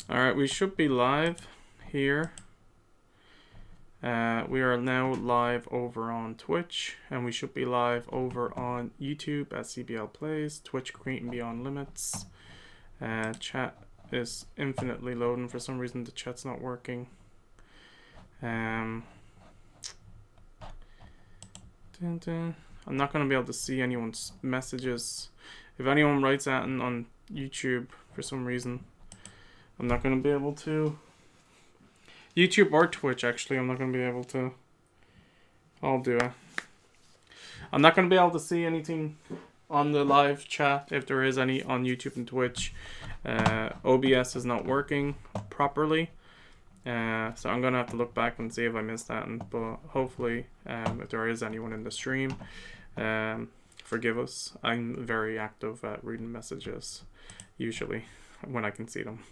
Alright, we should be live here. We are now live over on Twitch, and we should be live over on YouTube at CBL Plays, Twitch Creating Beyond Limits. Chat is infinitely loading. For some reason the chat's not working. I'm not going to be able to see anyone's messages. If anyone writes that on YouTube for some reason, I'm not going to be able to. YouTube or Twitch, actually, I'm not going to be able to. I'll do it. I'm not going to be able to see anything on the live chat if there is any on YouTube and Twitch. OBS is not working properly. So I'm going to have to look back and see if I missed that. But hopefully, if there is anyone in the stream, forgive us. I'm very active at reading messages, usually, when I can see them.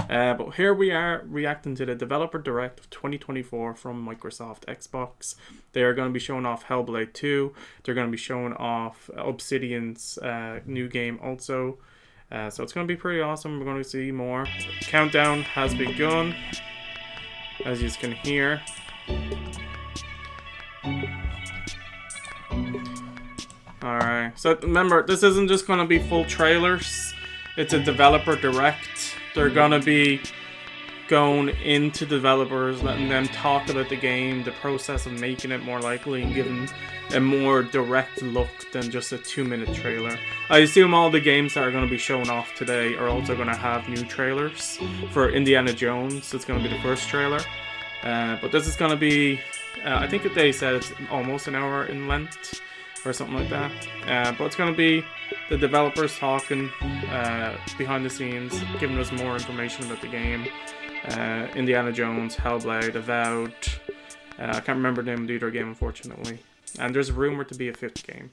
But here we are reacting to the Developer Direct of 2024 from Microsoft Xbox. They are going to be showing off Hellblade 2. They're going to be showing off Obsidian's new game also. So it's going to be pretty awesome. We're going to see more. Countdown has begun, as you can hear. Alright, so remember, this isn't just going to be full trailers. It's a developer direct. They're gonna be going into developers, letting them talk about the game, the process of making it more likely, and giving a more direct look than just a 2-minute trailer. I assume all the games that are going to be shown off today are also going to have new trailers. For Indiana Jones, it's going to be the first trailer. But this is going to be, I think they said it's almost an hour in length, or something like that. But it's going to be the developers talking behind the scenes, giving us more information about the game. Indiana Jones, Hellblade, Avowed. I can't remember the name of the other game, unfortunately. And there's rumored to be a 5th game.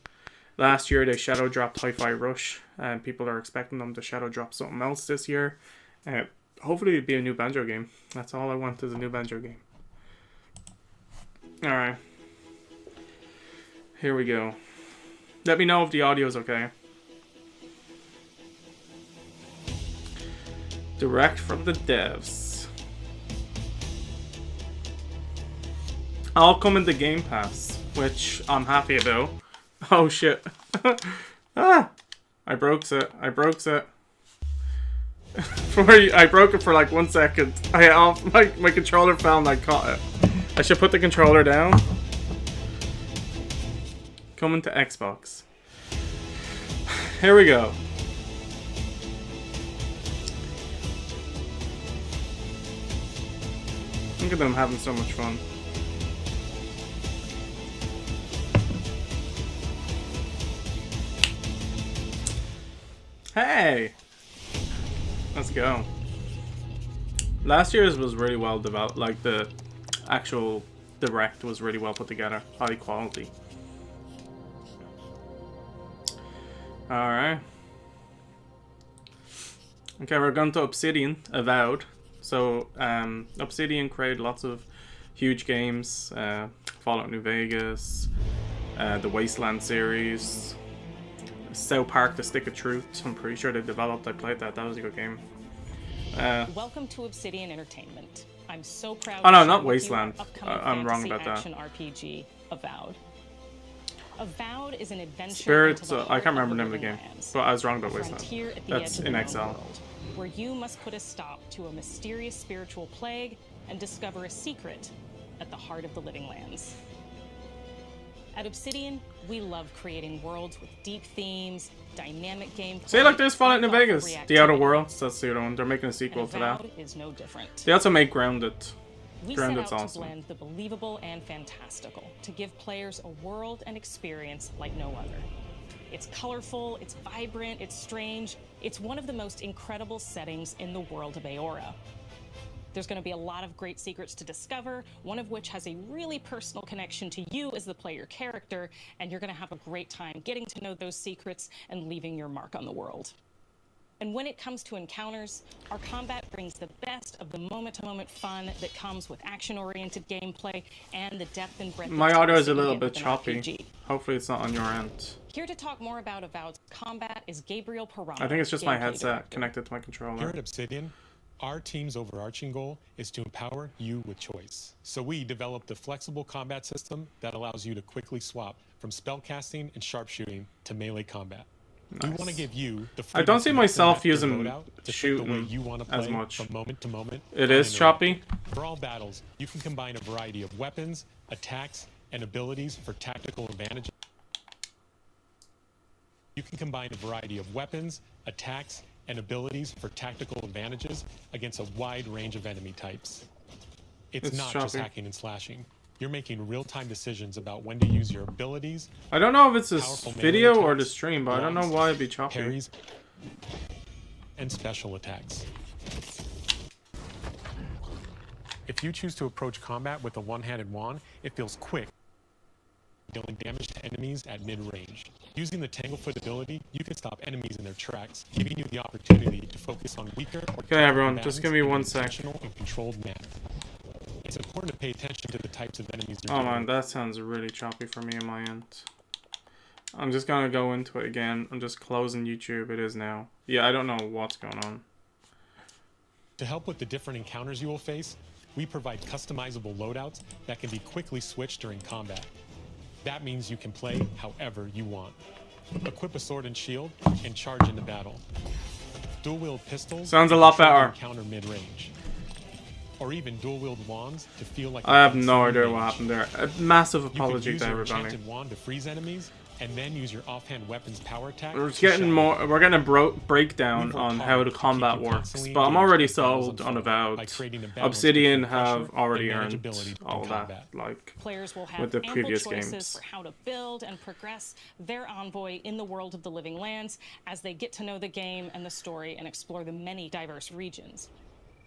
Last year they shadow dropped Hi-Fi Rush, and people are expecting them to shadow drop something else this year. Hopefully it'd be a new Banjo game. That's all I want, is a new Banjo game. Alright. Here we go. Let me know if the audio is okay. Direct from the devs. I'll come into Game Pass, which I'm happy about. Oh shit. Ah! I broke it. I broke it. I broke it for like 1 second. My controller fell and I caught it. I should put the controller down. Coming to Xbox. Here we go. Look at them having so much fun. Hey! Let's go. Last year's was really well developed. Like, the actual direct was really well put together. High quality. Alright. Okay, we're going to Obsidian, Avowed. So, Obsidian created lots of huge games. Fallout New Vegas, the Wasteland series, South Park, The Stick of Truth. I'm pretty sure they developed. I played that. That was a good game. Welcome to Obsidian Entertainment. I'm so proud. Oh no, not Wasteland. I'm wrong about that. Action RPG, Avowed. Avowed is an adventure. Spirits. I can't remember the name of the game, but I was wrong about Wasteland. That's in Exile. World, where you must put a stop to a mysterious spiritual plague and discover a secret at the heart of the living lands. At Obsidian, we love creating worlds with deep themes, dynamic gameplay. See, look, there's Fallout New Vegas. The Outer Worlds. That's the other one. They're making a sequel to that. Is no different. They also make Grounded. We set out to blend the believable and fantastical to give players a world and experience like no other. It's colorful, it's vibrant, it's strange. It's one of the most incredible settings in the world of Aora. There's going to be a lot of great secrets to discover, one of which has a really personal connection to you as the player character, and you're going to have a great time getting to know those secrets and leaving your mark on the world. And when it comes to encounters, our combat brings the best of the moment-to-moment fun that comes with action-oriented gameplay and the depth and breadth. My audio is a little bit choppy. Hopefully it's not on your end. Here to talk more about combat is Gabriel Paramo. I think it's just my headset connected to my controller. Here at Obsidian, Our team's overarching goal is to empower you with choice. So we developed a flexible combat system that allows you to quickly swap from spellcasting and sharpshooting to melee combat. Nice. We want to give you the I don't see myself to using shooting shooting you want to play as much. from moment to moment. It is choppy. For all battles, you can combine a variety of weapons, attacks, and abilities for tactical advantages. You can combine a variety of weapons, attacks, and abilities for tactical advantages against a wide range of enemy types. It's not just hacking and slashing. You're making real-time decisions about when to use your abilities. I don't know if it's this video or the stream, but I don't know why it'd be choppy. Parries, and special attacks. If you choose to approach combat with a one-handed wand, it feels quick, dealing damage to enemies at mid-range. Using the Tanglefoot ability, you can stop enemies in their tracks, giving you the opportunity to focus on weaker or okay, everyone, just give me 1 sec. and controlled manner. It's important to pay attention to the types of enemies. Oh man, that sounds really choppy for me on my end. I'm just gonna go into it again. I'm just closing YouTube. It is now. Yeah, I don't know what's going on. To help with the different encounters you will face, we provide customizable loadouts that can be quickly switched during combat. That means you can play however you want. Equip a sword and shield and charge into battle. Dual-wield pistols sounds a lot better. Counter mid-range. Or even dual-wield wands to feel like I have no idea what happened there. A massive apology to everybody. You can use your enchanted wand to freeze enemies, and then use your offhand weapons power attack. We're getting more. We're gonna break down on how the combat works, but I'm already sold on Avowed. Obsidian have already earned all that, like players will have with the previous choices games. for how to build and progress their envoy in the world of the living lands as they get to know the game and the story and explore the many diverse regions.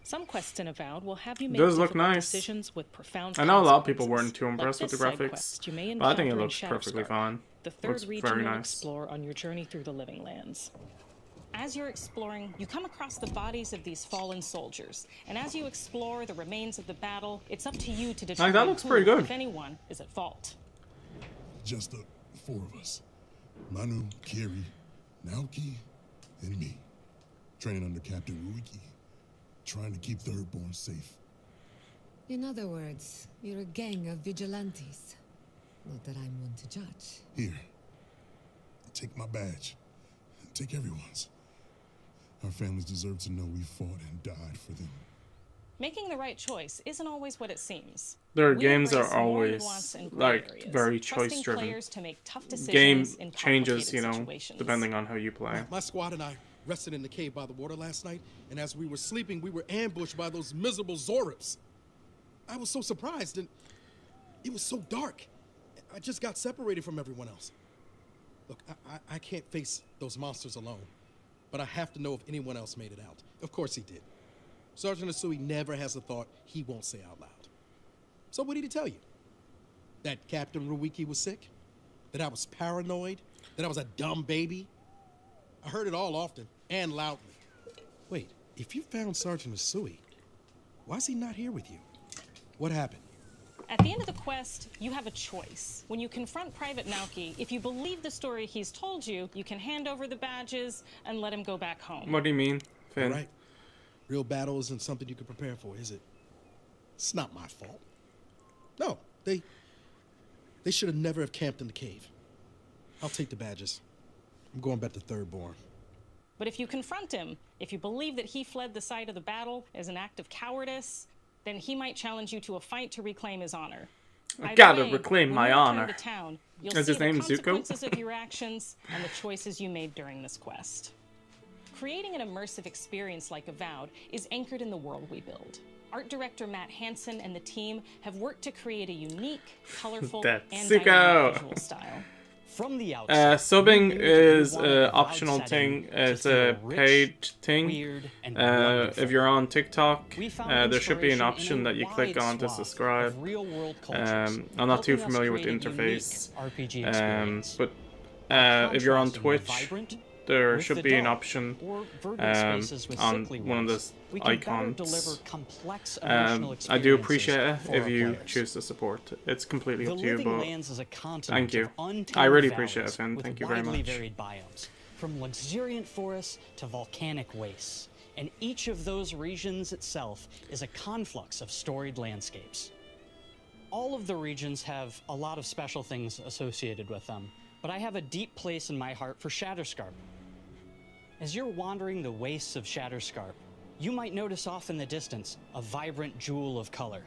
Some quests in Avowed will have you make decisions with profound I know a lot of people weren't too like impressed with the graphics, but I think it looks perfectly fine. The third region you'll explore on your journey through the living lands. As you're exploring, you come across the bodies of these fallen soldiers, and as you explore the remains of the battle, it's up to you to determine that looks pretty good. If anyone is at fault. Just the 4 of us. Manu, Kiri, Naoki, and me. Training under Captain Ruiki. Trying to keep Thirdborn safe. In other words, you're a gang of vigilantes. Not that I'm one to judge. Here. Take my badge. Take everyone's. Our families deserve to know we fought and died for them. Making the right choice isn't always what it seems. Their games are always like very choice driven. Game changes, you know, depending on how you play. My squad and I rested in the cave by the water last night, and as we were sleeping, we were ambushed by those miserable Zorips. I was so surprised, and it was so dark. I just got separated from everyone else. Look, I can't face those monsters alone, but I have to know if anyone else made it out. Of course he did. Sergeant Asui never has a thought he won't say out loud. So what did he tell you? That Captain Ruiki was sick? That I was paranoid? That I was a dumb baby? I heard it all often and loudly. Wait, if you found Sergeant Asui, why is he not here with you? What happened? At the end of the quest, you have a choice. When you confront Private Naoki, if you believe the story he's told you, you can hand over the badges and let him go back home. What do you mean, Finn? Right. Real battle isn't something you can prepare for, is it? It's not my fault. No, they should have never have camped in the cave. I'll take the badges. I'm going back to Thirdborn. But if you confront him, if you believe that he fled the site of the battle as an act of cowardice, then he might challenge you to a fight to reclaim his honor. I gotta reclaim my honor. Is his name Zuko? Consequences of your actions and the choices you made during this quest. Creating an immersive experience like Avowed is anchored in the world we build. Art director Matt Hansen and the team have worked to create a unique, colorful, and dynamic visual style. From the outside, subbing is an optional thing. It's a paid thing. If you're on TikTok, there should be an option that you click on to subscribe. I'm not too familiar with the interface. But if you're on Twitch, there should be an option on one of the icons. I do appreciate it if you choose to support. It's completely up to you, but thank you. I really appreciate it, Finn. Thank you very much. Varied biomes, from luxuriant forests to volcanic wastes. and each of those regions itself is a conflux of storied landscapes. All of the regions have a lot of special things associated with them, but I have a deep place in my heart for Shatterscarp. As you're wandering the wastes of Shatterscarp, you might notice off in the distance a vibrant jewel of color.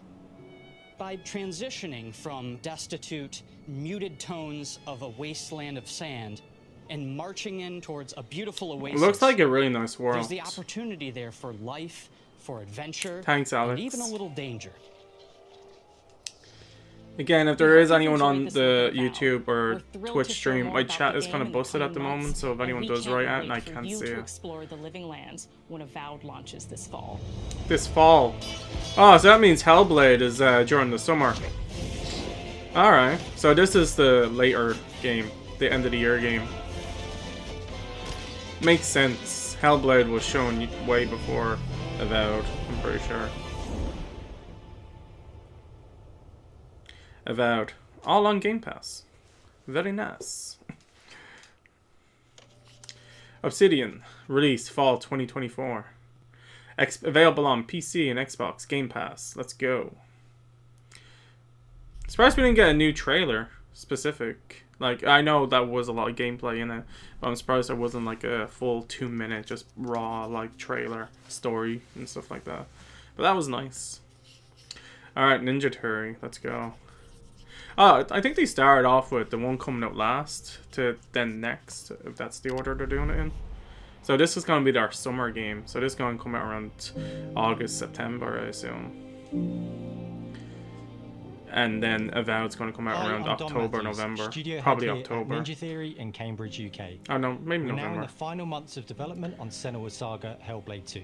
By transitioning from destitute, muted tones of a wasteland of sand and marching in towards a beautiful oasis, It looks like a really nice world. there's the opportunity there for life, for adventure, Thanks, Alex. and even a little danger. Again, if there is anyone on the YouTube or Twitch stream, my chat is kind of busted at the moment, so if anyone does write out and I can't see it. Explore the living lands when Avowed launches this fall. This fall. Oh, so that means Hellblade is during the summer. Alright, so this is the later game, the end of the year game. Makes sense. Hellblade was shown way before Avowed, I'm pretty sure. Avowed. All on Game Pass. Very nice. Obsidian. Release fall 2024. Available on PC and Xbox Game Pass. Let's go. Surprised we didn't get a new trailer specific. Like, I know that was a lot of gameplay in it, but I'm surprised there wasn't like a full 2-minute just raw like trailer story and stuff like that. But that was nice. Alright, Ninja Theory. Let's go. Oh, I think they started off with the one coming out last to then next, if that's the order they're doing it in. So this is going to be their summer game. So this is going to come out around August, September, I assume. And then Avowed's going to come out around October, November. Probably October. Ninja Theory in Cambridge, UK. Oh no, maybe We're November. now in the final months of development on Senua Saga Hellblade 2.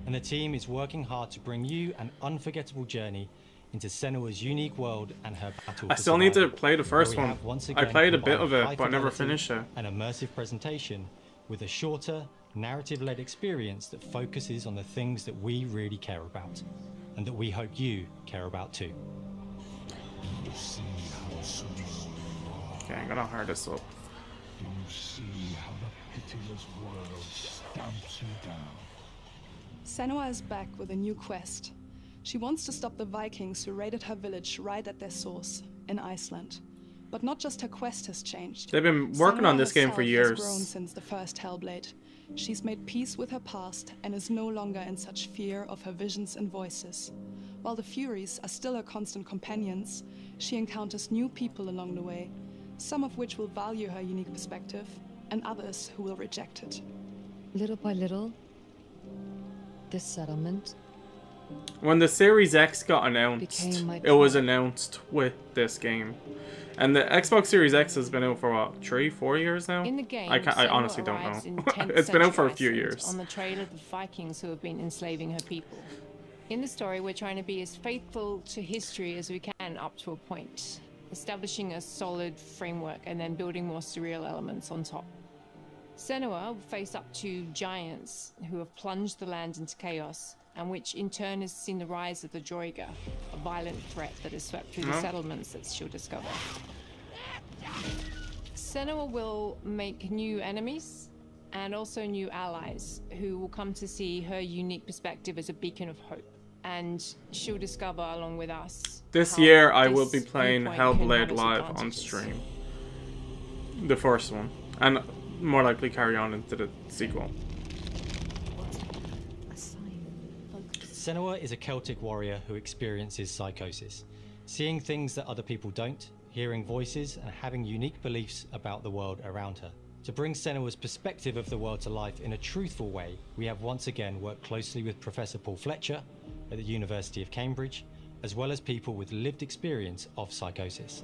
And the team is working hard to bring you an unforgettable journey into Senua's unique world and her battle. I still need to play the first one. I played a bit of it, but I never finished it. An immersive presentation with a shorter, narrative-led experience that focuses on the things that we really care about, and that we hope you care about too. Okay, I'm gonna hard this up. Do you see how the pitiless world stamps you down? Senua is back with a new quest. She wants to stop the Vikings who raided her village right at their source, in Iceland. But not just her quest has changed. They've been working on this game for years. Senua herself has grown since the first Hellblade. She's made peace with her past and is no longer in such fear of her visions and voices. While the Furies are still her constant companions, she encounters new people along the way, some of which will value her unique perspective, and others who will reject it. Little by little, this settlement... When the Series X got announced, it was announced with this game. And the Xbox Series X has been out for what, 3-4 years now? In the game, I honestly don't know. It's been out for a few years. On the trail of the Vikings who have been enslaving her people. In the story, we're trying to be as faithful to history as we can up to a point, establishing a solid framework and then building more surreal elements on top. Senua will face up to giants who have plunged the land into chaos, and which in turn has seen the rise of the Droiga, a violent threat that has swept through the settlements that she'll discover. Senua will make new enemies and also new allies who will come to see her unique perspective as a beacon of hope. And she'll discover along with us. This year I will be playing Hellblade live on stream. The first one. And more likely carry on into the sequel. Senua is a Celtic warrior who experiences psychosis, seeing things that other people don't, hearing voices, and having unique beliefs about the world around her. To bring Senua's perspective of the world to life in a truthful way, we have once again worked closely with Professor Paul Fletcher at the University of Cambridge, as well as people with lived experience of psychosis.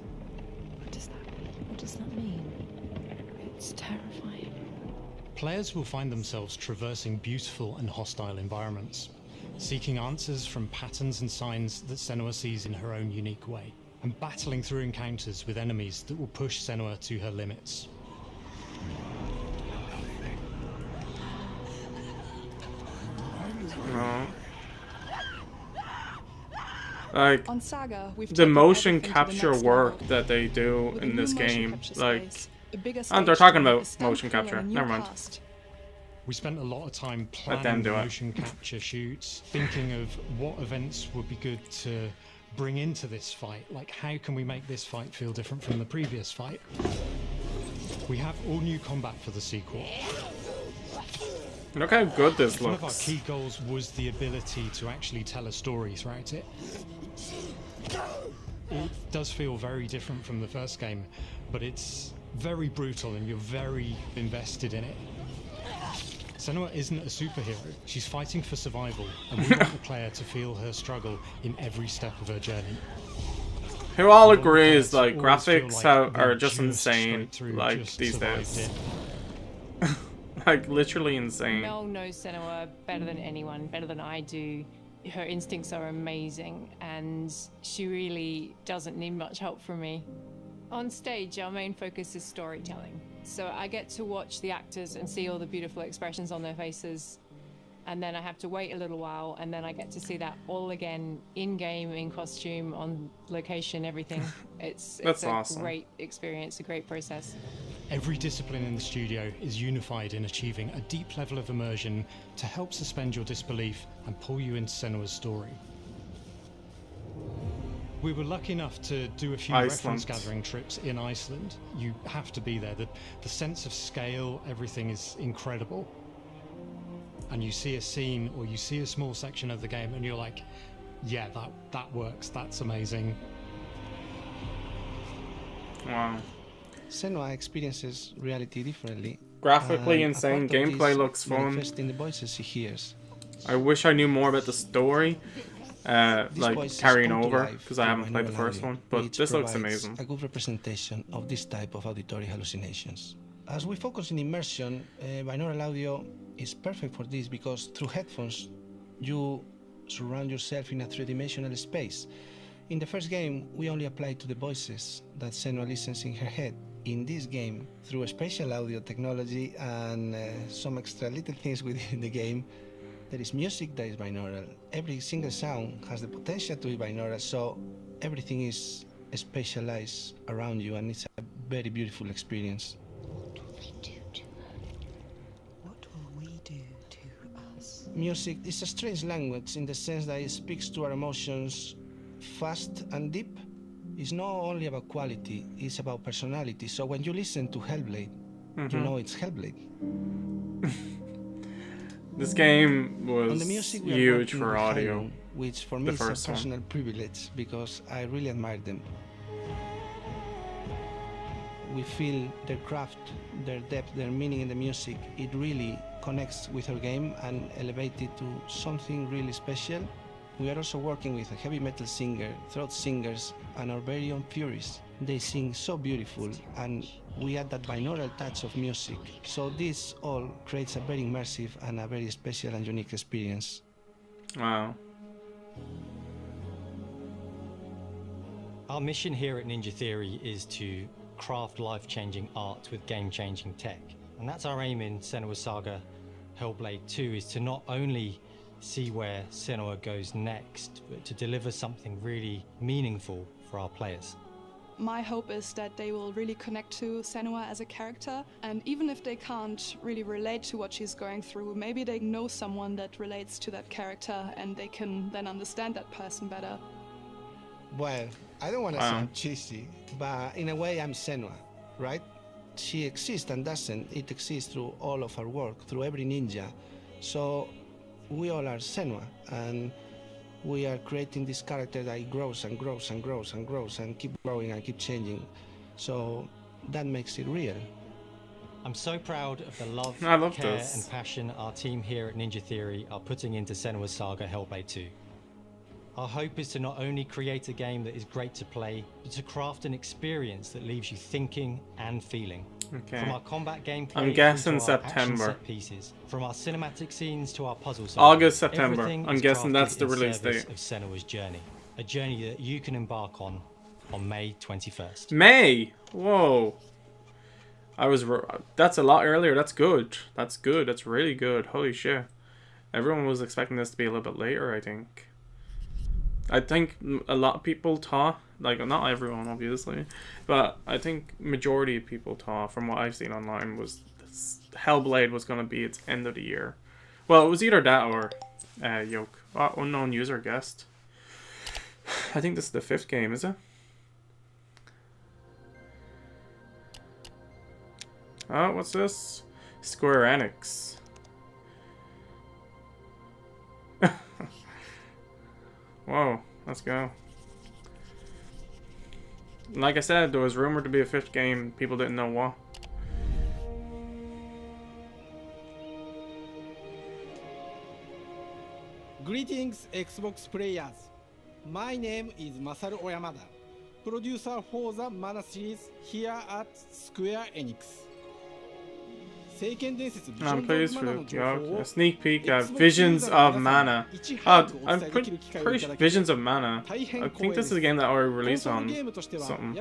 What does that mean? What does that mean? It's terrifying. Players will find themselves traversing beautiful and hostile environments, seeking answers from patterns and signs that Senua sees in her own unique way, and battling through encounters with enemies that will push Senua to her limits. No. Like, on Saga, the motion capture work that they do in this game, like, and they're talking about motion capture, never mind. We spent a lot of time Let them planning do it. motion capture shoots, thinking of what events would be good to bring into this fight. Like, how can we make this fight feel different from the previous fight? We have all new combat for the sequel. Look how good this One of our looks. key goals was the ability to actually tell a story throughout it. It does feel very different from the first game, but it's very brutal and you're very invested in it. Senua isn't a superhero. She's fighting for survival, and we want the player to feel her struggle in every step of her journey. Who all We want the player agrees, to like, always feel graphics like are they're just insane, straight through, like, just these survived days. it. Like, literally insane. Mel knows Senua better than anyone, better than I do. Her instincts are amazing, and she really doesn't need much help from me. On stage, our main focus is storytelling. So I get to watch the actors and see all the beautiful expressions on their faces, and then I have to wait a little while, and then I get to see that all again in-game, in costume, on location, everything. It's That's a awesome. great experience, a great process. Every discipline in the studio is unified in achieving a deep level of immersion to help suspend your disbelief and pull you into Senua's story. We were lucky enough to do a few reference gathering trips in Iceland. You have to be there. The sense of scale, everything is incredible. And you see a scene or you see a small section of the game and you're like, yeah, that works, that's amazing. Wow. Senua experiences reality differently. Graphically and insane, a part of gameplay this looks fun. manifests in the voices she hears. I wish I knew more about the story, These like voices carrying come to over, life because I through haven't played the binaural first audio, one. But which this looks provides amazing. a good representation of this type of auditory hallucinations. As we focus in immersion, binaural audio is perfect for this because through headphones you surround yourself in a three-dimensional space. In the first game, we only applied to the voices that Senua listens in her head. In this game, through spatial audio technology and some extra little things within the game, there is music that is binaural. Every single sound has the potential to be binaural, so everything is spatialized around you, and it's a very beautiful experience. What will we do to us? Music is a strange language in the sense that it speaks to our emotions fast and deep. It's not only about quality, it's about personality. So when you listen to Hellblade, you know it's Hellblade. This game On was the music, we are huge working for with audio. Highland, which for me The is a first one. personal privilege because I really admire them. We feel their craft, their depth, their meaning in the music. It really connects with our game and elevates it to something really special. We are also working with a heavy metal singer, throat singers, and our very own Furies. They sing so beautiful, and we add that binaural touch of music. So this all creates a very immersive and a very special and unique experience. Wow. Our mission here at Ninja Theory is to craft life-changing art with game-changing tech. And that's our aim in Senua Saga Hellblade 2, is to not only see where Senua goes next, but to deliver something really meaningful for our players. My hope is that they will really connect to Senua as a character, and even if they can't really relate to what she's going through, maybe they know someone that relates to that character and they can then understand that person better. Well, I don't want to sound cheesy, but in a way I'm Senua, right? She exists and doesn't. It exists through all of our work, through every ninja. So we all are Senua, and we are creating this character that grows and grows and grows and grows and keep growing and keep changing. So that makes it real. I'm so proud of the love, care this. and passion our team here at Ninja Theory are putting into Senua Saga Hellblade 2. Our hope is to not only create a game that is great to play, but to craft an experience that leaves you thinking and feeling. Okay. From our combat gameplay I'm guessing through to our action September. set pieces, from our cinematic scenes to our puzzle solving, August, September. everything I'm is guessing that's crafted the in release service date. of Senua's journey, a journey that you can embark on May 21st. May! Whoa. That's a lot earlier. That's good. That's good. That's really good. Holy shit. Everyone was expecting this to be a little bit later, I think. I think a lot of people thought, like, not everyone obviously, but I think majority of people thought, from what I've seen online, was the Hellblade was going to be its end of the year. Well, it was either that or Yoke. Unknown user guest. I think this is the 5th game, is it? Oh, what's this? Square Enix. Whoa, let's go. Like I said, there was rumored to be a 5th game. People didn't know what. Greetings, Xbox players. My name is Masaru Oyamada, producer for the Mana series here at Square Enix. I'm pleased for a sneak peek at Visions of Mana. I'm pretty sure Visions of Mana. I think this is a game that already released on something.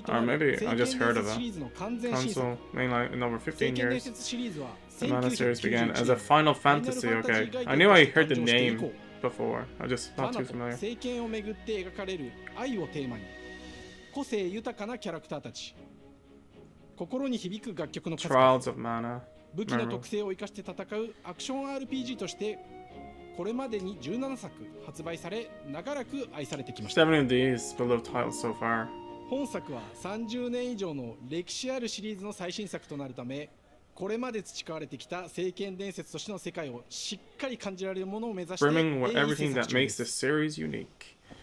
Or maybe I just heard of it. Console, mainline in over 15 years. The Mana series began as a Final Fantasy, okay. I knew I heard the name before. I'm just not too familiar. Trials of Mana. 武器の特性を生かして戦うアクション RPG としてこれまでに17作発売され長らく愛されてきました。 7 of these beloved titles so far. 本作は30年以上の歴史あるシリーズの最新作となるため、これまで培われてきた聖剣伝説としての世界をしっかり感じられるものを目指して Brimming with everything that makes this series unique.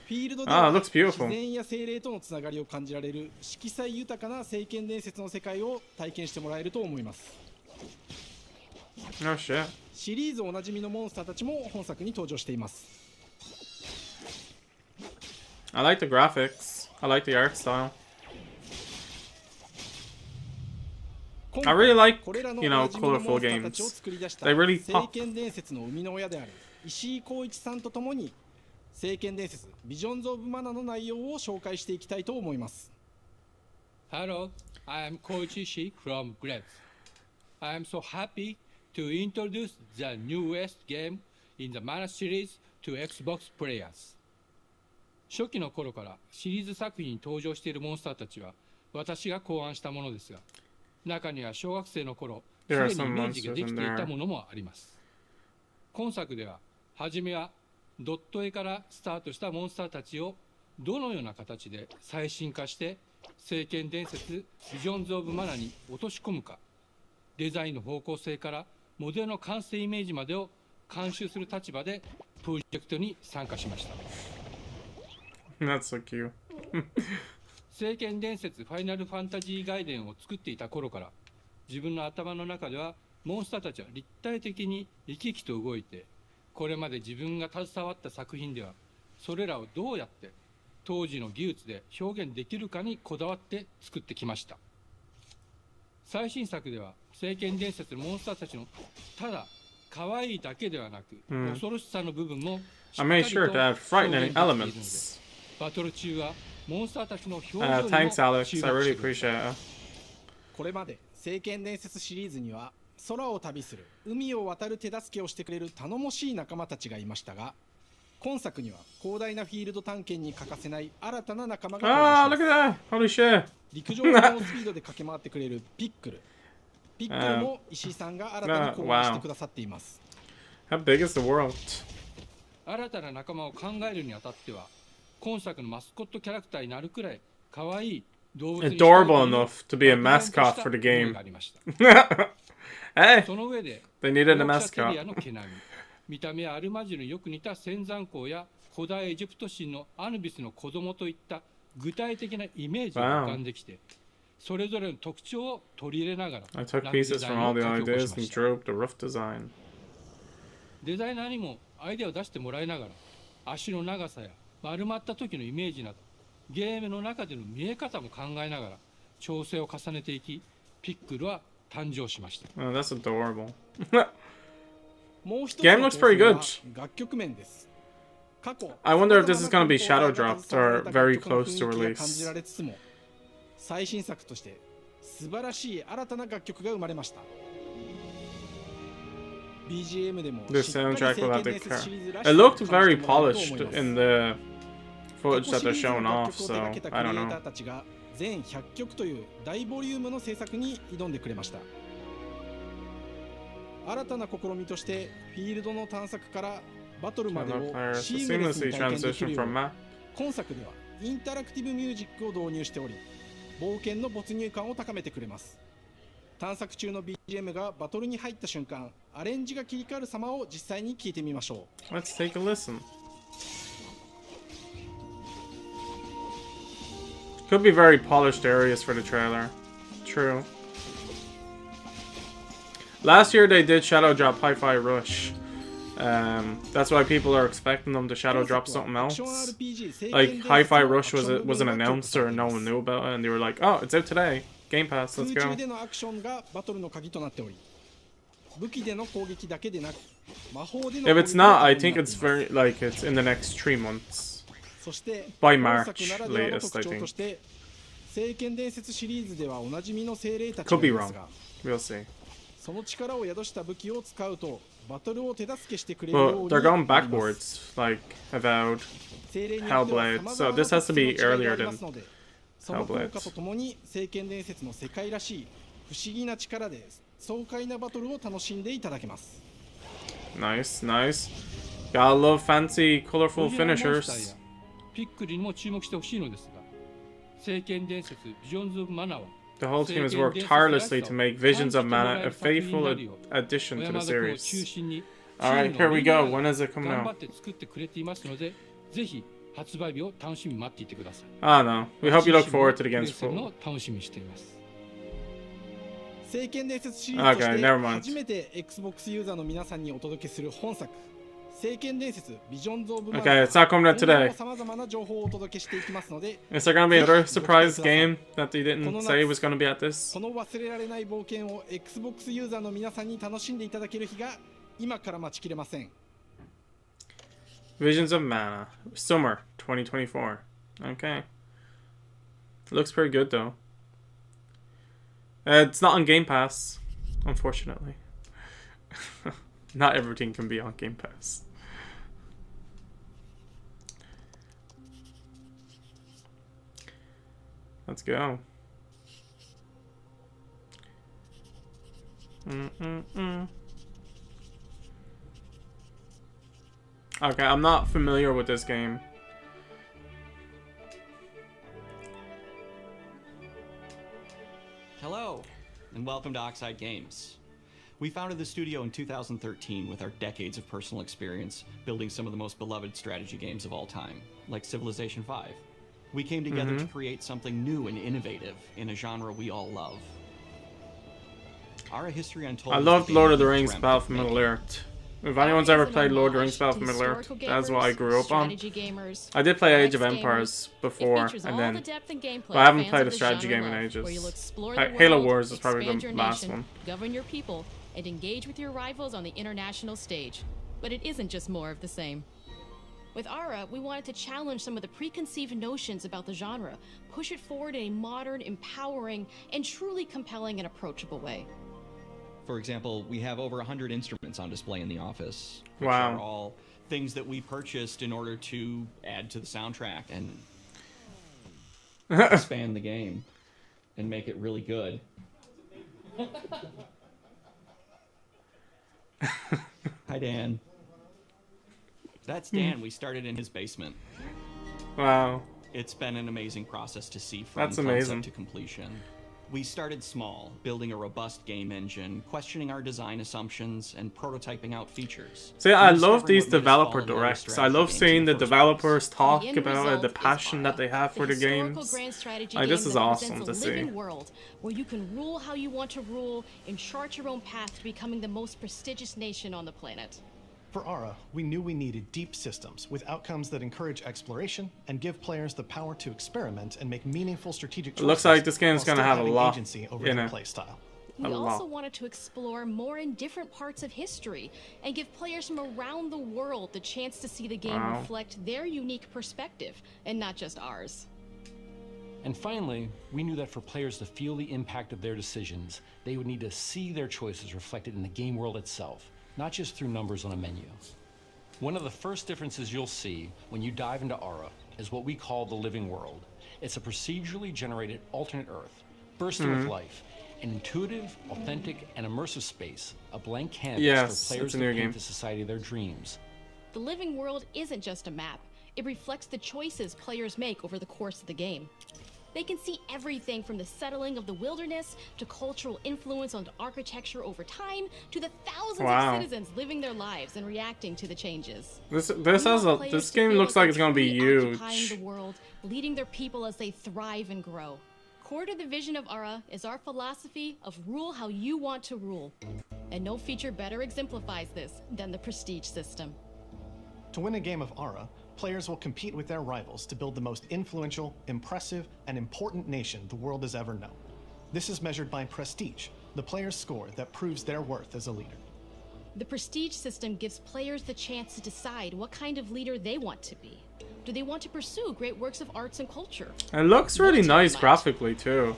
フィールドでは looks beautiful. 自然や精霊とのつながりを感じられる色彩豊かな聖剣伝説の世界を体験してもらえると思います。 No shit. シリーズおなじみのモンスターたちも本作に登場しています。 I like the graphics. I like the art style. I really like, you know, colorful games. They really pop. 聖剣伝説の生みの親である石井浩一さんとともに聖剣伝説ビジョンズ・オブ・マナの内容を紹介していきたいと思います。 Hello, I am Koichi Ishii from Grab. I am so happy to introduce the newest game in the Mana series to Xbox players. 初期の頃からシリーズ作品に登場しているモンスターたちは私が考案したものですが、中には小学生の頃すでにイメージができていたものもあります。今作では初めはドット絵からスタートしたモンスターたちをどのような形で最新化して聖剣伝説ビジョンズ・オブ・マナに落とし込むか、デザインの方向性からモデルの完成イメージまでを監修する立場でプロジェクトに参加しました。 That's so cute. 聖剣伝説ファイナルファンタジー外伝を作っていた頃から自分の頭の中ではモンスターたちは立体的に生き生きと動いて、これまで自分が携わった作品ではそれらをどうやって当時の技術で表現できるかにこだわって作ってきました。最新作では聖剣伝説のモンスターたちのただ可愛いだけではなく、恐ろしさの部分もしっかりと表現できているので、バトル中はモンスターたちの表情にも注目しています。これまで聖剣伝説シリーズには空を旅する海を渡る手助けをしてくれる頼もしい仲間たちがいましたが、今作には広大なフィールド探検に欠かせない新たな仲間が登場します。陸上の猛スピードで駆け回ってくれるピックル。ピックルも石井さんが新たに考案してくださっています。How big is the world? 新たな仲間を考えるにあたっては、今作のマスコットキャラクターになるくらい可愛い動物にしたい Adorable enough to be a mascot for the game. Hey, その上で they needed a mascot. 見た目はアルマジルによく似た仙山港や古代エジプト神のアヌビスの子供といった具体的なイメージが浮かんできて、それぞれの特徴を取り入れながら I took pieces from all the ideas and drew up the rough design. デザイナーにもアイデアを出してもらいながら、足の長さや丸まった時のイメージなどゲームの中での見え方も考えながら調整を重ねていき、ピックルは誕生しました。Oh, that's adorable. もう一つ Game looks pretty good. 楽曲面です。過去 I wonder if this is going to be shadow dropped or very close to 感じられつつも、最新作として素晴らしい新たな楽曲が生まれました。BGM でも The soundtrack will have the car. It looked very polished in the footage that they're showing off, so I don't know. 全100曲という大ボリュームの制作に挑んでくれました。新たな試みとしてフィールドの探索からバトルまでを players シームレス seamlessly に体験でき transition るよ from う map. 今作ではインタラクティブミュージックを導入しており、冒険の没入感を高めてくれます。探索中の BGM がバトルに入った瞬間、アレンジが切り替わる様を実際に聞いてみましょう。 Let's take a listen. Could be very polished areas for the trailer. True. Last year they did shadow drop Hi-Fi Rush. That's why people are expecting them to shadow drop something else. Like Hi-Fi Rush wasn't announced or no one knew about it, and they were like, "Oh, it's out today. Game Pass, let's go." 空中でのアクションがバトルの鍵となっており、武器での攻撃だけでなく、魔法での攻撃 If it's not, I think it's very like it's in the next 3 months. そして By 本 March 作ならではの latest, I 特徴と think. して聖剣伝説シリーズではおなじみの精霊たち Could が be いま wrong. すが、 We'll see. その力を宿した武器を使うとバトルを手助けしてくれるよ But うに they're going なります。 backwards, like Avowed, 精霊によっては Hellblade. 様 So 々 this な has to be 特徴の違いが earlier ありま than すので、その効 Hellblade. 果とともに聖剣伝説の世界らしい不思議な力で爽快なバトルを楽しんでいただけます。 Nice, nice. Gotta love fancy, colorful モンスター finishers. やピックリにも注目してほしいのですが、聖剣伝説ビジョンズ・オブ・マナは The whole team has worked tirelessly to make Visions of Mana a faithful addition to the series. Alright, here we go. When is it coming 頑張っ out? て作ってくれていますので、ぜひ発売日を楽しみに待っていてください。 I don't know. We hope you look forward to the game's プレイするの full. を楽しみにしています。聖剣伝説シリーズと Okay, して never mind. 初めて Xbox ユーザーの皆さんにお届けする本作聖剣伝説ビジョンズ・オブ・マナ Okay, it's not coming out today. さまざまな情報をお届けしていきますので、 Is there gonna be another surprise game that they didn't say was gonna be at this? この忘れられない冒険を Xbox ユーザーの皆さんに楽しんでいただける日が今から待ちきれません。 Visions of Mana. Summer 2024. Okay. Looks pretty good though. It's not on Game Pass, unfortunately. Not everything can be on Game Pass. Let's go. Okay, I'm not familiar with this game. Hello, and welcome to Oxide Games. We founded the studio in 2013 with our decades of personal experience building some of the most beloved strategy games of all time, like Civilization V. We came together to create something new and innovative in a genre we all love. Our history Untold. I loved Lord of the Rings Battle for Middle-earth. If anyone's ever played Lord of the Rings Battle for Middle-earth, that's what I grew up on. I did play Age of Empires before, and then, but I haven't played a strategy game in ages. Halo Wars is probably the last one. Govern your people, and engage with your rivals on the international stage. But it isn't just more of the same. With Ara, we wanted to challenge some of the preconceived notions about the genre, push it forward in a modern, empowering, and truly compelling and approachable way. For example, we have over 100 instruments on display in the office, which Wow. are all things that we purchased in order to add to the soundtrack and expand the game and make it really good. Hi, Dan. That's Dan. We started in his basement. Wow. It's been an amazing process to see from That's concept amazing. to completion. We started small, building a robust game engine, questioning our design assumptions, and prototyping out features. See, I We love discovered these what made us developer fall in love with directs. I strategy love games seeing in the first place. developers talk The end about result the is passion that they have for the historical games. grand strategy Like, this game is that awesome presents to a see. living world where you can rule how you want to rule and chart your own path to becoming the most prestigious nation on the planet. For Ara, we knew we needed deep systems with outcomes that encourage exploration and give players the power to experiment and make meaningful strategic choices. It looks like this game's while gonna still have a having lot agency over in their it. playstyle. We also wanted to explore more in different parts of history and give players from around the world the chance to see the game Wow. reflect their unique perspective and not just ours. And finally, we knew that for players to feel the impact of their decisions, they would need to see their choices reflected in the game world itself, not just through numbers on a menu. One of the first differences you'll see when you dive into Ara is what we call the living world. It's a procedurally generated alternate Earth, bursting with life, An intuitive, authentic, and immersive space, a blank canvas Yes, for players it's a to new paint game. the society of their dreams. The living world isn't just a map. It reflects the choices players make over the course of the game. They can see everything from the settling of the wilderness to cultural influence on architecture over time to the thousands of citizens living their lives and reacting to the changes. This game looks like it's gonna be huge. Occupying the world, leading their people as they thrive and grow. Core to the vision of Ara is our philosophy of rule how you want to rule. And no feature better exemplifies this than the prestige system. To win a game of Ara, players will compete with their rivals to build the most influential, impressive, and important nation the world has ever known. This is measured by prestige, the player's score that proves their worth as a leader. The prestige system gives players the chance to decide what kind of leader they want to be. Do they want to pursue great works of arts and culture? It looks really nice graphically too.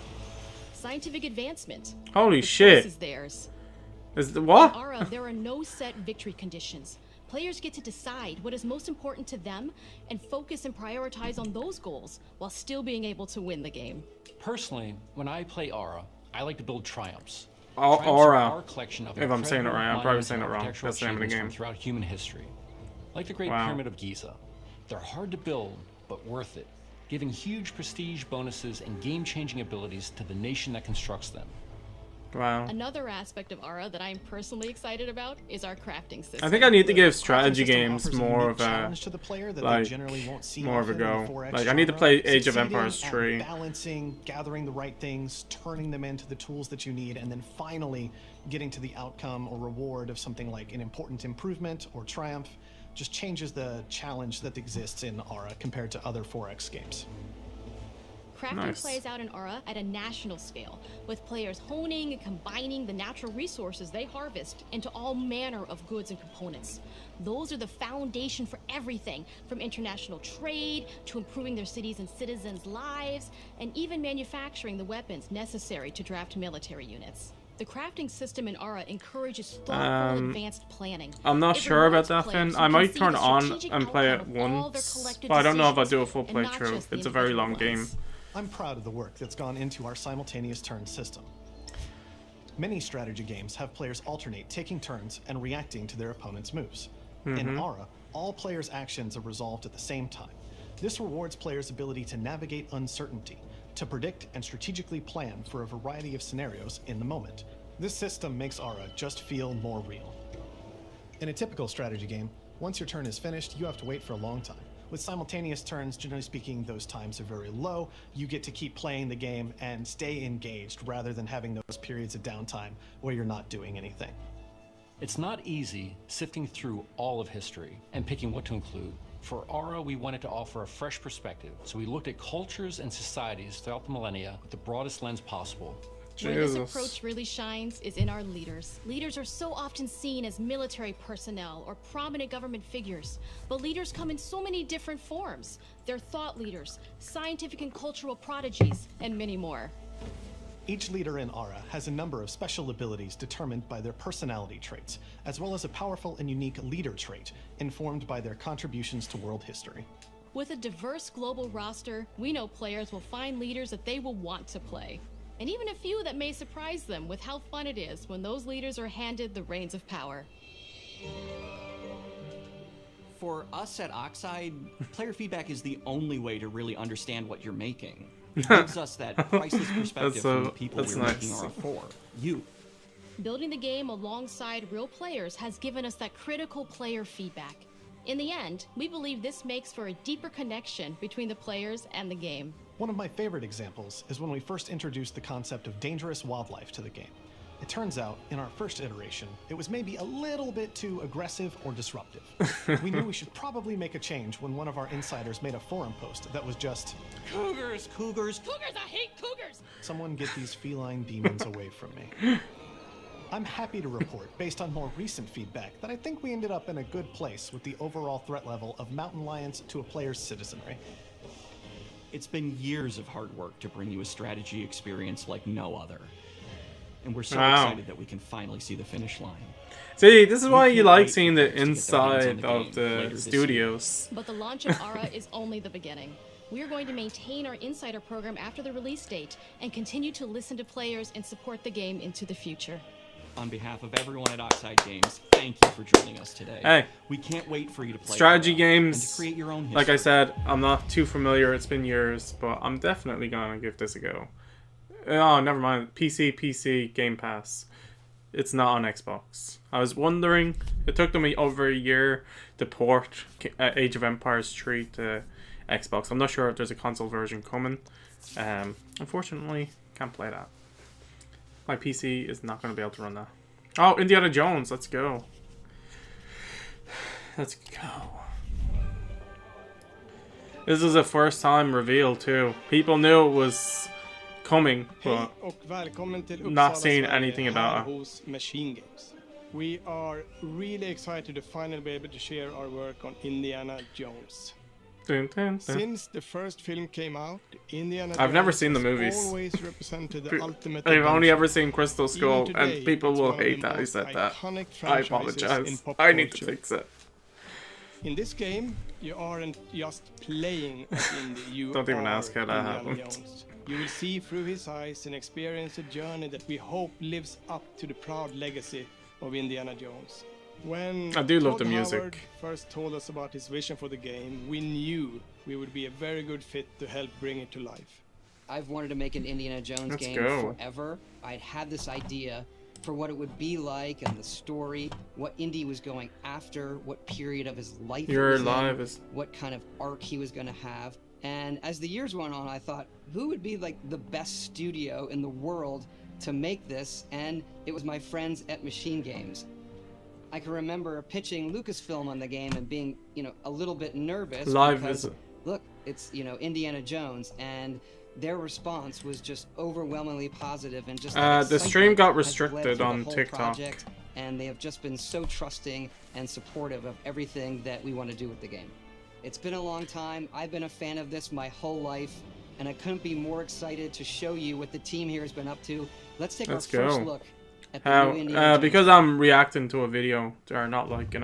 Scientific advancement. Holy The shit. choice is theirs. Is the what? In Ara, there are no set victory conditions. Players get to decide what is most important to them and focus and prioritize on those goals while still being able to win the game. Personally, when I play Ara, I like to build triumphs. Aura. Our collection of If I'm saying it incredible right, I'm probably monuments saying it and wrong. architectural That's the name of the achievements game. from throughout human history. Like the Great Wow. Pyramid of Giza. They're hard to build, but worth it, giving huge prestige bonuses and game-changing abilities to the nation that constructs them. Wow. Another aspect of Ara that I'm personally excited about is our crafting system. I think I need to give Crafting strategy system games offers a more unique of a challenge to the player that they like generally won't see more of a often in the go. 4X Like I need to genre. play Age of Succeeding Empires at 3. Balancing, gathering the right things, turning them into the tools that you need, and then finally getting to the outcome or reward of something like an important improvement or triumph just changes the challenge that exists in Ara compared to other 4X games. Crafting Nice. plays out in Ara at a national scale, with players honing and combining the natural resources they harvest into all manner of goods and components. Those are the foundation for everything, from international trade to improving their cities and citizens' lives, and even manufacturing the weapons necessary to draft military units. The crafting system in Ara encourages thoughtful, advanced planning. I'm not It sure about rewards that players thing. who I can might see turn the it on strategic and play it outcome of all their once, collective but I don't know if I'll do a decisions, full and not playthrough. just the It's a very long individual game. ones. I'm proud of the work that's gone into our simultaneous turn system. Many strategy games have players alternate taking turns and reacting to their opponent's moves. In Ara, all players' actions are resolved at the same time. This rewards players' ability to navigate uncertainty, to predict and strategically plan for a variety of scenarios in the moment. This system makes Ara just feel more real. In a typical strategy game, once your turn is finished, you have to wait for a long time. With simultaneous turns, generally speaking, those times are very low. You get to keep playing the game and stay engaged rather than having those periods of downtime where you're not doing anything. It's not easy sifting through all of history and picking what to include. For Ara, we wanted to offer a fresh perspective, so we looked at cultures and societies throughout the millennia with the broadest lens possible. Where this approach really shines is in our leaders. Leaders are so often seen as military personnel or prominent government figures, but leaders come in so many different forms. They're thought leaders, scientific and cultural prodigies, and many more. Each leader in Ara has a number of special abilities determined by their personality traits, as well as a powerful and unique leader trait informed by their contributions to world history. With a diverse global roster, we know players will find leaders that they will want to play. And even a few that may surprise them with how fun it is when those leaders are handed the reins of power. For us at Oxide, player feedback is the only way to really understand what you're making. It gives us that priceless perspective from the people we're making Ara for. You. Building the game alongside real players has given us that critical player feedback. In the end, we believe this makes for a deeper connection between the players and the game. One of my favorite examples is when we first introduced the concept of dangerous wildlife to the game. It turns out, in our first iteration, it was maybe a little bit too aggressive or disruptive. We knew we should probably make a change when one of our insiders made a forum post that was just, Cougars, cougars, cougars, I hate cougars! Someone get these feline demons away from me. I'm happy to report, based on more recent feedback, that I think we ended up in a good place with the overall threat level of mountain lions to a player's citizenry. It's been years of hard work to bring you a strategy experience like no other. And we're so excited that we can finally see the finish line. See, this is why you like seeing the inside of the studios. But the launch of Ara is only the beginning. We are going to maintain our insider program after the release date and continue to listen to players and support the game into the future. On behalf of everyone at Oxide Games, thank you for joining us today. Hey, we can't wait for you to play strategy and games. to create your own history. Like I said, I'm not too familiar. It's been years, but I'm definitely gonna give this a go. Oh, never mind. PC, Game Pass. It's not on Xbox. I was wondering. It took them over a year to port Age of Empires 3 to Xbox. I'm not sure if there's a console version coming. Unfortunately, can't play that. My PC is not going to be able to run that. Oh, Indiana Jones. Let's go. Let's go. This is a first time reveal too. People knew it was coming, but not seeing anything about it. Machine Games. We are really excited to finally be able to share our work on Indiana Jones. Dun, dun, dun. Since the first film came out, Indiana I've never Jones seen the has movies. always represented the ultimate I've only adventure. ever seen Crystal Skull, Even today, and people it's will one of the hate that I most said that. iconic I franchises in apologize. pop I need to culture. fix it. In this game, you aren't just playing as Indy, you Don't even are ask how that Indiana happened. Jones. You will see through his eyes and experience a journey that we hope lives up to the proud legacy of Indiana Jones. When I do love Todd the music. Howard first told us about his vision for the game, we knew we would be a very good fit to help bring it to life. I've wanted to make an Indiana Jones Let's game go. forever. I'd had this idea for what it would be like and the story, what Indy was going after, what period of his life he You're was in, alive is- what kind of arc he was going to have. And as the years went on, I thought, who would be like the best studio in the world to make this? And it was my friends at Machine Games. I can remember pitching Lucasfilm on the game and being, a little bit nervous Live because, is- look, it's, Indiana Jones, and their response was just overwhelmingly positive and just the stream got restricted on TikTok. And they have just been so trusting and supportive of everything that we want to do with the game. It's been a long time. I've been a fan of this my whole life, and I couldn't be more excited to show you what the team here has been up to. Let's take Let's our first go. look at the new Indiana Jones. Because I'm reacting to a video, or not like,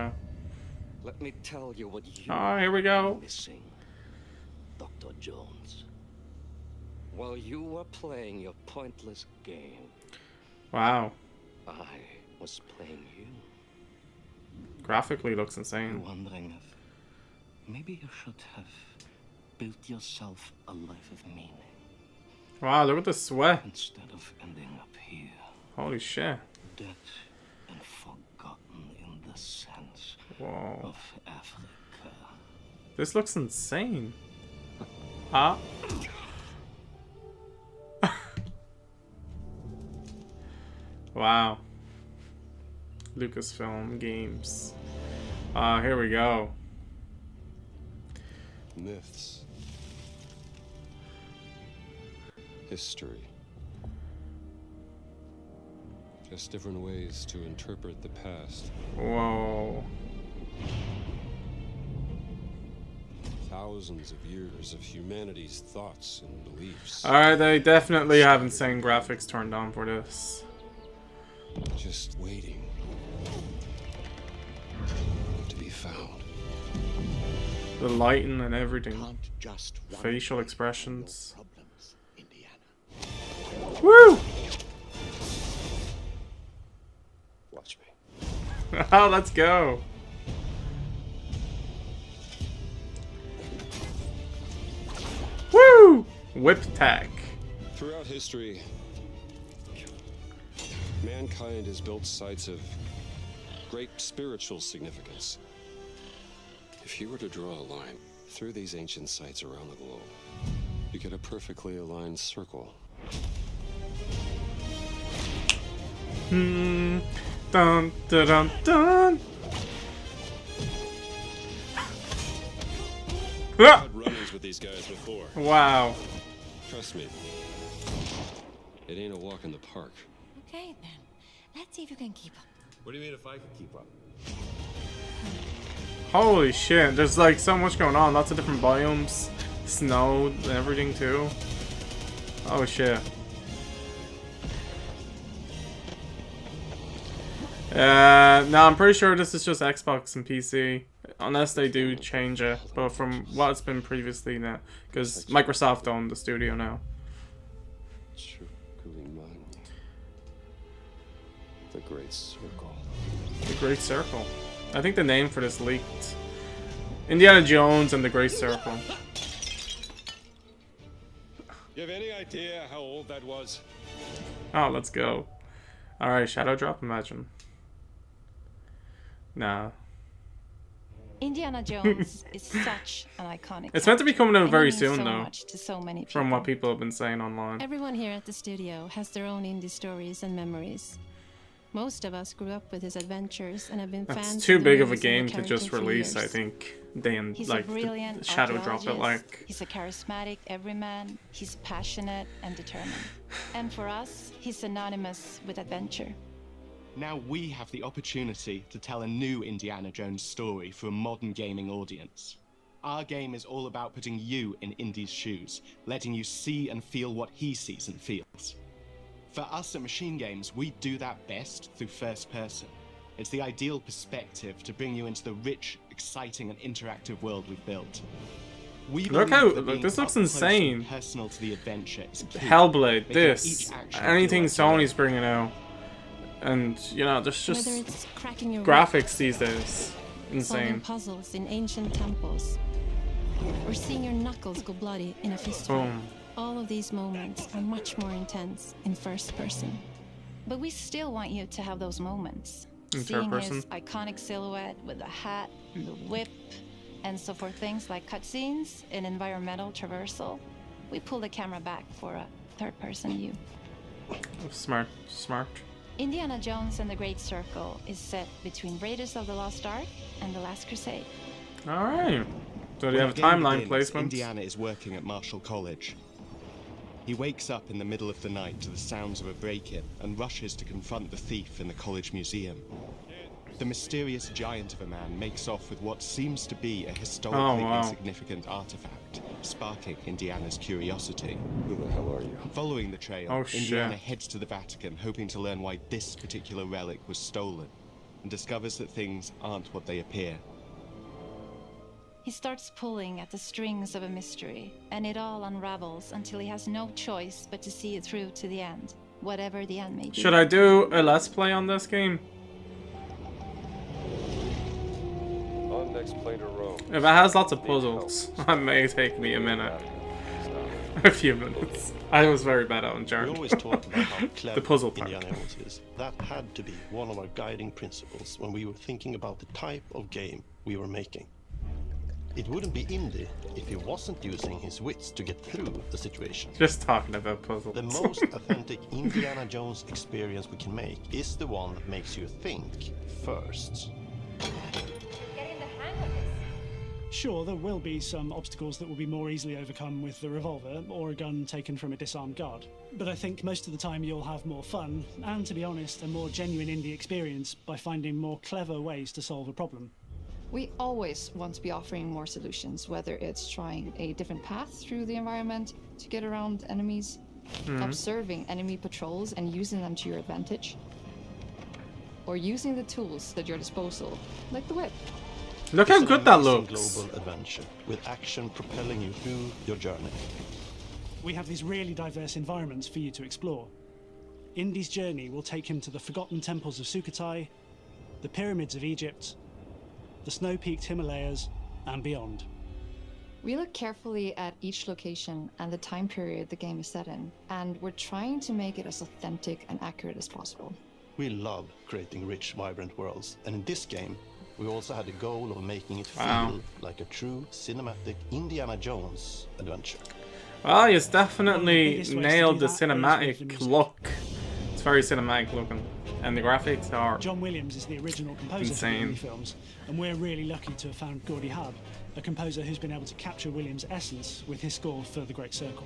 Let me tell you what you Oh, here we go. are missing, Dr. Jones. While you were playing your pointless game, Wow. I was playing you. Graphically looks insane. You're wondering if maybe you should have built yourself a life of meaning Wow, look at the sweat. instead of ending up here, Holy shit. dead and forgotten in the sense Whoa. of Africa. This looks insane. Ah. Wow. Lucasfilm Games. Here we go. Myths. History. Just different ways to interpret the past. Whoa. Thousands of years of humanity's thoughts and beliefs. Alright, they definitely have insane graphics turned on for this. Just waiting to be found. The lighting and everything. Just Facial expressions. Woo! Watch me. Oh, let's go. Woo! Whip attack. Throughout history, mankind has built sites of great spiritual significance. If you were to draw a line through these ancient sites around the globe, you get a perfectly aligned circle. Dun dun dun dun. I've had run-ins with these guys before. Wow. Trust me, it ain't a walk in the park. Okay, then. Let's see if you can keep up. What do you mean if I can keep up? Holy shit, there's like so much going on. Lots of different biomes, snow and everything too. Oh shit. No, I'm pretty sure this is just Xbox and PC. unless they do change it. But from what it's been previously now, because Microsoft owned the studio now. The Great Circle. The Great Circle. I think the name for this leaked. Indiana Jones and the Great Circle. You have any idea how old that was? Oh, let's go. Alright, Shadow Drop, imagine. Nah. Indiana Jones is such an iconic. It's meant to be coming out very soon, so though. Much to so many people. From what people have been saying online. Everyone here at the studio has their own indie stories and memories. Most of us grew up with his adventures and have been fans. It's too of the big of a movies and game the to just character for release, years. I think. Then, He's like, a brilliant Shadow Drop it, archaeologist. like. He's a charismatic everyman. He's passionate and determined. And for us, he's synonymous with adventure. Now we have the opportunity to tell a new Indiana Jones story for a modern gaming audience. Our game is all about putting you in Indy's shoes, letting you see and feel what he sees and feels. For us at Machine Games, we do that best through first person. It's the ideal perspective to bring you into the rich, exciting and interactive world we've built. We Look how, look, this looks insane. Personal to the adventure is key, Hellblade, making this, each action anything feel like Sony's bringing out. And, you know, there's just Whether it's cracking your graphics these days. solving Insane. puzzles in ancient temples, or seeing your knuckles go bloody in a fist fight. Boom. All of these moments are much more intense in first person. But we still want you to have those moments. In Seeing third person? his iconic silhouette with the hat, the whip, and so for things like cutscenes and environmental traversal, we pull the camera back for a third-person view. Smart, smart. Indiana Jones and the Great Circle is set between Raiders of the Lost Ark and The Last Crusade. Alright. So do you When have a the game timeline begins, placement? Indiana is working at Marshall College. He wakes up in the middle of the night to the sounds of a break-in and rushes to confront the thief in the college museum. The mysterious giant of a man makes off with what seems to be a historically insignificant artifact, sparking Indiana's curiosity. Who the hell are you? Following the trail, Oh, shit. Indiana heads to the Vatican, hoping to learn why this particular relic was stolen, and discovers that things aren't what they appear. He starts pulling at the strings of a mystery, and it all unravels until he has no choice but to see it through to the end, whatever the end may be. Should I do a let's play on this game? On next plane to Rome. If it has lots of puzzles, it may take me a minute. A few minutes. I was very bad at We Uncharted. always talk about how clever The puzzle part. Indiana Jones is. That had to be one of our guiding principles when we were thinking about the type of game we were making. It wouldn't be indie if he wasn't using his wits to get through the situation. Just talking about puzzles. The most authentic Indiana Jones experience we can make is the one that makes you think first. Sure, there will be some obstacles that will be more easily overcome with the revolver or a gun taken from a disarmed guard. But I think most of the time you'll have more fun, and to be honest, a more genuine indie experience by finding more clever ways to solve a problem. We always want to be offering more solutions, whether it's trying a different path through the environment to get around enemies, observing enemy patrols and using them to your advantage, or using the tools at your disposal, like the whip. Look how It's an good that amazing looks. global adventure with action propelling you through your journey. We have these really diverse environments for you to explore. Indy's journey will take him to the forgotten temples of Sukhothai, the pyramids of Egypt, the snow-peaked Himalayas, and beyond. We look carefully at each location and the time period the game is set in, and we're trying to make it as authentic and accurate as possible. We love creating rich, vibrant worlds, and in this game, we also had the goal of making it feel Wow. like a true cinematic Indiana Jones adventure. Well, he's definitely biggest ways to nailed do the that is with the cinematic music. look. It's very cinematic looking. And the graphics are John Williams is the original composer for the insane. movie films, and we're really lucky to have found Gordy Hub, a composer who's been able to capture Williams' essence with his score for The Great Circle.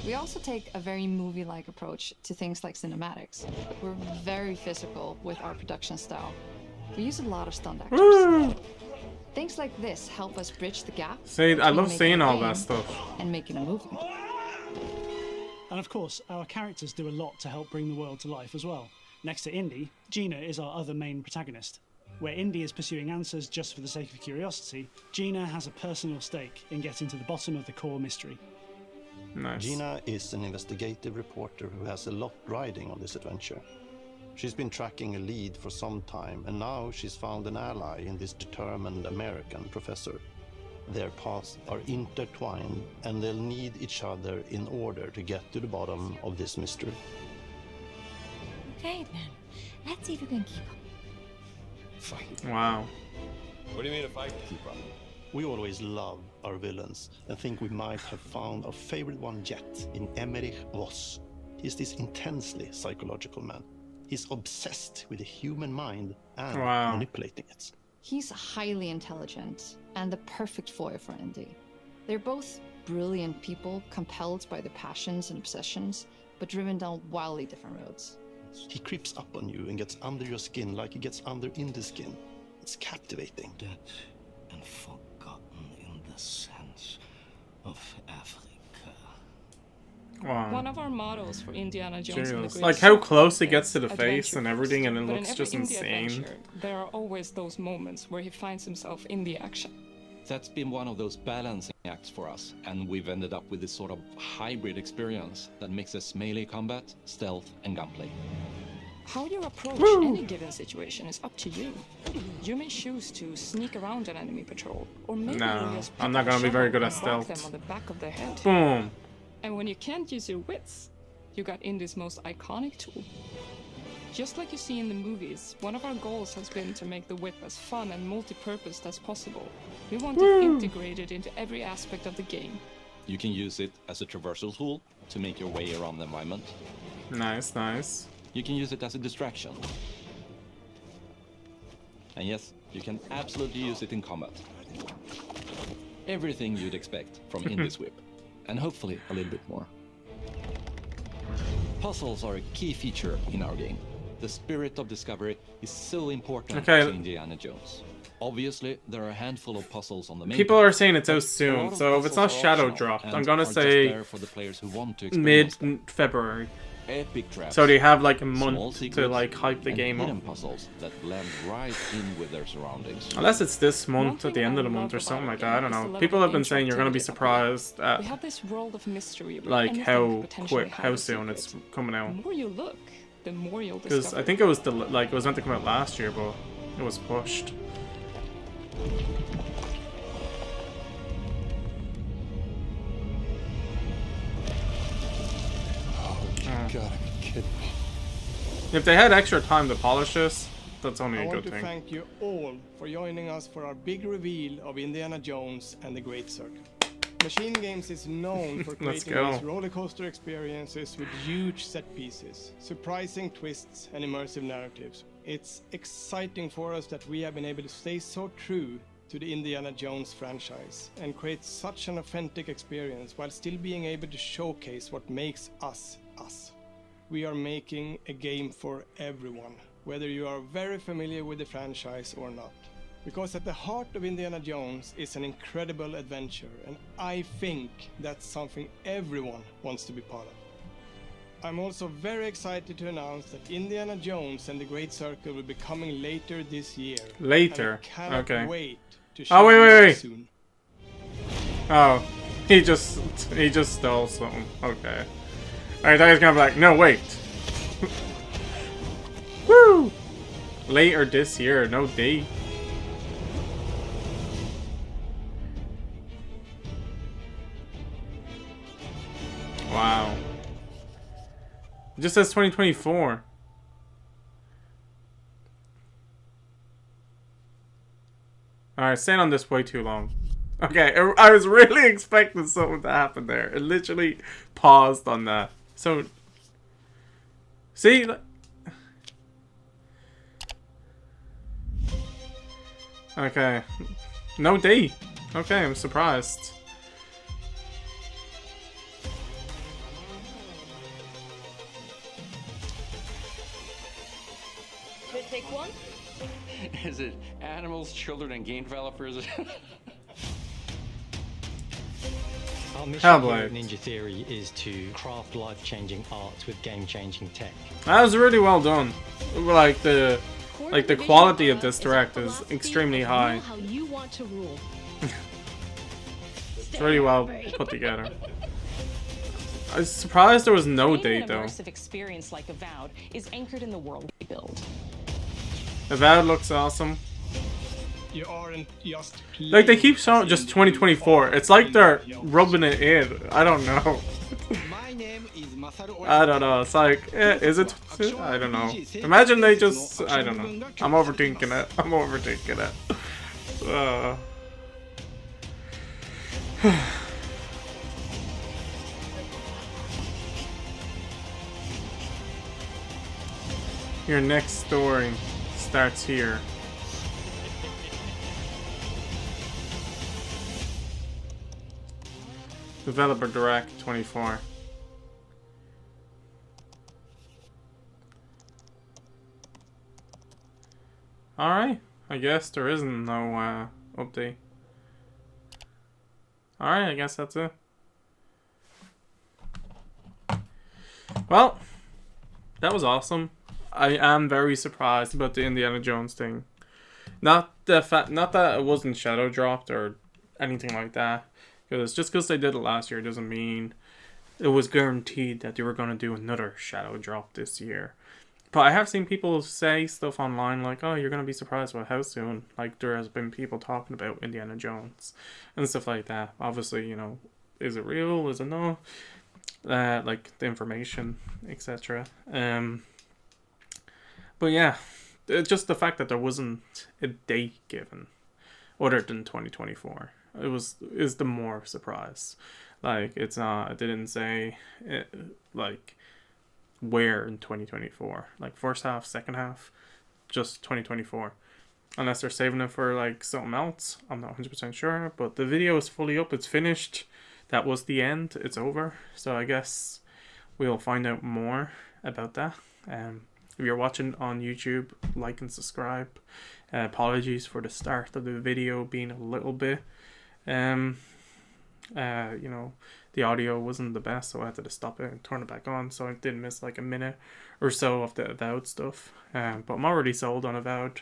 We also take a very movie-like approach to things like cinematics. We're very physical with our production style. We use a lot of stunt actors. Woo! Things like this help us bridge the gap. See, I between love making seeing a all game that stuff. and making a movie. And of course, our characters do a lot to help bring the world to life as well. Next to Indy, Gina is our other main protagonist. Where Indy is pursuing answers just for the sake of curiosity, Gina has a personal stake in getting to the bottom of the core mystery. Nice. Gina is an investigative reporter who has a lot riding on this adventure. She's been tracking a lead for some time, and now she's found an ally in this determined American professor. Their paths are intertwined, and they'll need each other in order to get to the bottom of this mystery. Okay, then. Let's see if you can keep up. Fight. Wow. What do you mean if I can keep up? We always love our villains and think we might have found our favorite one yet in Emmerich Voss. He's this intensely psychological man. He's obsessed with the human mind and manipulating it. He's highly intelligent and the perfect foil for Indy. They're both brilliant people, compelled by their passions and obsessions, but driven down wildly different roads. He creeps up on you and gets under your skin like he gets under Indy's skin. It's captivating. Dead and forgotten in the sense of Africa. Wow. One of our models for Indiana Jones and the Great Like how Circle close it gets is to the face and everything, and it But looks in just every indie insane. adventure, there are always those moments where he finds himself in the action. That's been one of those balancing acts for us, and we've ended up with this sort of hybrid experience that mixes melee combat, stealth, and gunplay. How you approach any given situation is up to you. You may choose to sneak around an enemy patrol, or maybe No, you just I'm not gonna be very good at and whack stealth. them on the back of their head. Boom. And when you can't use your wits, you got Indy's most iconic tool. Just like you see in the movies, one of our goals has been to make the whip as fun and multi-purposed as possible. We want it integrated into every aspect of the game. You can use it as a traversal tool to make your way around the environment. Nice, nice. You can use it as a distraction. And yes, you can absolutely use it in combat. Everything you'd expect from Indy's whip. And hopefully a little bit more. Puzzles are a key feature in our game. The spirit of discovery is so important to Indiana Jones. Obviously, there are a handful of puzzles on the main People path, are saying it's out soon, so if it's not shadow dropped, I'm gonna say mid-February. Epic traps, So they have like a small month to secrets, like hype the and game hidden up. puzzles that blend right in with their surroundings. Unless it's this month at the end of the month or something like that, I don't know. People have been saying you're gonna be surprised at We have this world of mystery where like anything how could potentially quick, have how a soon secret. it's coming out. The more you look, the more you'll Because discover. I think it was like it was meant to come out last year, but it was pushed. Oh, you gotta be kidding me. If they had extra time to polish this, that's only I a want good to thing. thank you all for joining us for our big reveal of Indiana Jones and the Great Circle. Machine Games is known for Let's creating go. these rollercoaster experiences with huge set pieces, surprising twists, and immersive narratives. It's exciting for us that we have been able to stay so true to the Indiana Jones franchise and create such an authentic experience while still being able to showcase what makes us us. We are making a game for everyone, whether you are very familiar with the franchise or not. Because at the heart of Indiana Jones is an incredible adventure, and I think that's something everyone wants to be part of. I'm also very excited to announce that Indiana Jones and the Great Circle will be coming later this year. Later? And I cannot Okay. wait to Oh, show wait, you wait, that wait. soon. Oh, he just stole something. Okay. I thought he was gonna be like, no, wait. Woo! Later this year, no date. Wow. It just says 2024. Alright, staying on this way too long. Okay, I was really expecting something to happen there. It literally paused on that. So, see? Okay. No D. Okay, I'm surprised. Should I take one? Is it animals, children, and game developers? Our mission here at Hellblade. Ninja Theory is to craft life-changing art with game-changing tech. That was really well done. Like the quality of this direct is extremely high. How you want to rule. It's really well put together. I was surprised there was no date though. An immersive experience like Avowed is anchored in the world we build. Avowed looks awesome. You aren't just Like they keep showing just 2024. It's like they're rubbing it in. I don't know. I don't know. It's like, is it? I don't know. Imagine they just. I don't know. I'm overthinking it. I'm overthinking it. Your next story starts here. Developer Direct 24. Alright, I guess there isn't no update. Alright, I guess that's it. Well, that was awesome. I am very surprised about the Indiana Jones thing. Not that it wasn't shadow dropped or anything like that. Because just because they did it last year doesn't mean it was guaranteed that they were going to do another shadow drop this year. But I have seen people say stuff online like, oh, you're going to be surprised about how soon. Like, there has been people talking about Indiana Jones and stuff like that. Obviously, you know, is it real? Is it no? Like, the information, etc. But yeah, just the fact that there wasn't a date given other than 2024 is the more surprise. Like, it's not, it didn't say it, like where in 2024, like first half, second half, just 2024, unless they're saving it for like something else. I'm not 100% sure, but the video is fully up. It's finished. That was the end. It's over. So I guess we'll find out more about that. If you're watching on YouTube, like and subscribe. Apologies for the start of the video being a little bit you know, the audio wasn't the best, so I had to stop it and turn it back on, so I did miss like a minute or so of the Avowed stuff. But I'm already sold on Avowed.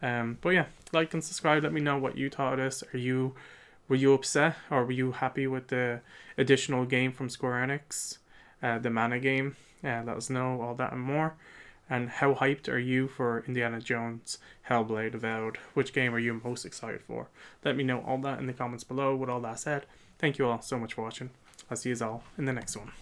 But yeah, like and subscribe. Let me know what you thought of this. Were you upset, or were you happy with the additional game from Square Enix, the Mana game? Let us know all that and more. And how hyped are you for Indiana Jones, Hellblade, Avowed? Which game are you most excited for? Let me know all that in the comments below. With all that said, thank you all so much for watching. I'll see you all in the next one.